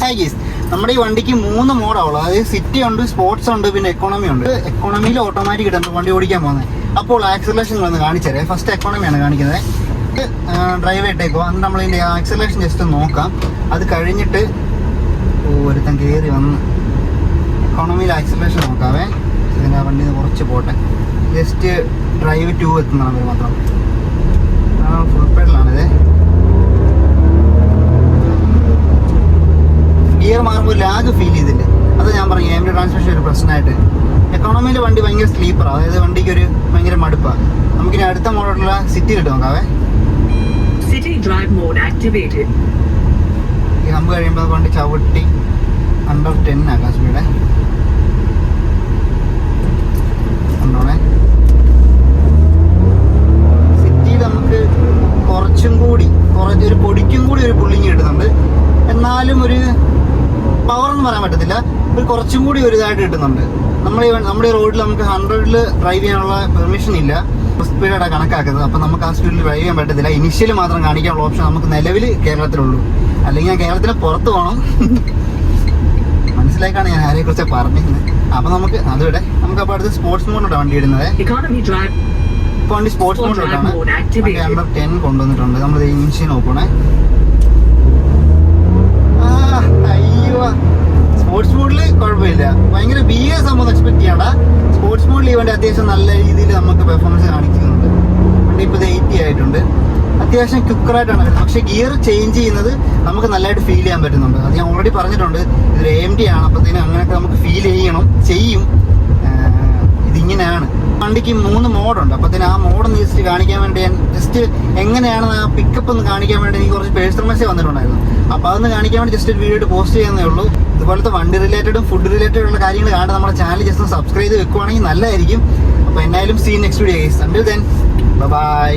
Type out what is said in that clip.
Hi guys, നമ്മുടെ ഈ വണ്ടിക്ക് 3 മോഡാവുള്ളൂ. അതായത് സിറ്റി ഉണ്ട്, സ്പോർട്സ് ഉണ്ട്, പിന്നെ എക്കോണമി ഉണ്ട്. എക്കോണമിയിൽ ഓട്ടോമാറ്റിക് ഇടുമ്പോൾ വണ്ടി ഓടിക്കാൻ പോകുന്നത്. അപ്പോൾ ആക്സിലറേഷൻ ഒന്ന് കാണിച്ചേരേ. ഫസ്റ്റ് എക്കോണമിയാണ് കാണിക്കുന്നത്. ഡ്രൈവ് ഇട്ടേക്കോ, എന്നിട്ട് നമ്മളിതിൻ്റെ ആക്സിലറേഷൻ ജസ്റ്റ് നോക്കാം. അത് കഴിഞ്ഞിട്ട് ഒരുത്തൻ കയറി വന്ന് എക്കോണമിയിൽ ആക്സിലറേഷൻ നോക്കാവേ. ഇതിൻ്റെ വണ്ടി കുറച്ച് പോട്ടെ. ജസ്റ്റ് ഡ്രൈവ് 2 എത്തുന്നതാണ് മാത്രം. ഫുൾ പെഡലാണിത്. ഗിയർ മാറുമ്പോൾ ലാഗ് ഫീൽ ചെയ്തില്ല. അത് ഞാൻ പറഞ്ഞു, AMD ട്രാൻസ്മിഷൻ ഒരു പ്രശ്നമായിട്ട്. എക്കോണമിയിലെ വണ്ടി ഭയങ്കര സ്ലീപ്പറാണ്, അതായത് വണ്ടിക്ക് ഒരു ഭയങ്കര മടുപ്പാണ്. നമുക്കിനി അടുത്ത മോഡലുള്ള സിറ്റി കിട്ടും നോക്കാവേ. ഈ ഹമ്പ് കഴിയുമ്പോൾ വണ്ടി ചവിട്ടി അണ്ടർ 10 ആക്കാം സ്പീഡ്. കണ്ടോണേ, സിറ്റിയിൽ നമുക്ക് കുറച്ചും കൂടി ഒരു പൊടിക്കും കൂടി ഒരു പുള്ളിങ് കിട്ടുന്നുണ്ട്. എന്നാലും ഒരു പവർ എന്ന് പറയാൻ പറ്റത്തില്ല, ഒരു കുറച്ചും കൂടി ഒരു ഇതായിട്ട് കിട്ടുന്നുണ്ട്. നമ്മുടെ റോഡിൽ നമുക്ക് 100-ൽ ഡ്രൈവ് ചെയ്യാനുള്ള പെർമിഷൻ ഇല്ല, സ്പീഡാണ് കണക്കാക്കുന്നത്. അപ്പം നമുക്ക് ആ സ്പീഡിൽ ഡ്രൈവ് ചെയ്യാൻ പറ്റത്തില്ല. ഇനിഷ്യൽ മാത്രം കാണിക്കാനുള്ള ഓപ്ഷൻ നമുക്ക് നിലവിൽ കേരളത്തിലുള്ളൂ. അല്ലെങ്കിൽ ഞാൻ കേരളത്തിന് പുറത്ത് പോകണം. മനസ്സിലാക്കാണ് ഞാൻ ആരെക്കുറിച്ച് പറഞ്ഞിരുന്നത്. അപ്പം നമുക്ക് അതിവിടെ നമുക്കപ്പോൾ അടുത്ത് സ്പോർട്സ് മോഡിലോട്ടാണ് വണ്ടി ഇടുന്നത്. ഇപ്പോൾ വണ്ടി സ്പോർട്സ് മോഡിലോട്ടാണ്. വണ്ടി അണ്ടർ 10 കൊണ്ടുവന്നിട്ടുണ്ട്. നമ്മൾ ഇൻഷ്യൻ നോക്കണേ. അയ്യോ, സ്പോർട്സ് മോഡിൽ കുഴപ്പമില്ല, ഭയങ്കര BS സംഭവം എക്സ്പെക്ട് ചെയ്യണ്ട. സ്പോർട്സ് മോഡിൽ ഈ വണ്ടി അത്യാവശ്യം നല്ല രീതിയിൽ നമുക്ക് പെർഫോമൻസ് കാണിക്കുന്നുണ്ട്. വണ്ടി ഇപ്പോൾ 80 ആയിട്ടുണ്ട്. അത്യാവശ്യം ക്വിക്കറായിട്ടാണ് വരുന്നത്. പക്ഷേ ഗിയർ ചേഞ്ച് ചെയ്യുന്നത് നമുക്ക് നല്ലതായിട്ട് ഫീൽ ചെയ്യാൻ പറ്റുന്നുണ്ട്. അത് ഞാൻ ഓൾറെഡി പറഞ്ഞിട്ടുണ്ട്, ഇതൊരു AMD ആണ്. അപ്പോഴത്തേനും അങ്ങനെയൊക്കെ നമുക്ക് ഫീൽ ചെയ്യും. ഇതിങ്ങനെയാണ്. വണ്ടിക്ക് 3 മോഡുണ്ട്. അപ്പോഴത്തേനും ആ മോഡൊന്ന് ജസ്റ്റ് കാണിക്കാൻ വേണ്ടി ഞാൻ ജസ്റ്റ് എങ്ങനെയാണ് ആ പിക്കപ്പ് ഒന്ന് കാണിക്കാൻ വേണ്ടി എനിക്ക് കുറച്ച് പേഴ്സണൽ മെസ്സേജ് വന്നിട്ടുണ്ടായിരുന്നു. അപ്പോൾ അതൊന്ന് കാണിക്കാൻ വേണ്ടി ജസ്റ്റ് ഒരു വീഡിയോ പോസ്റ്റ് ചെയ്യുന്നേ ഉള്ളൂ. ഇതുപോലത്തെ വണ്ടി റിലേറ്റഡും ഫുഡ് റിലേറ്റഡുള്ള കാര്യങ്ങൾ കാണാൻ നമ്മുടെ ചാനൽ ജസ്റ്റ് ഒന്ന് സബ്സ്ക്രൈബ് ചെയ്ത് വെക്കുവാണെങ്കിൽ നല്ലതായിരിക്കും. അപ്പോൾ എന്തായാലും see next video guys. Until then by.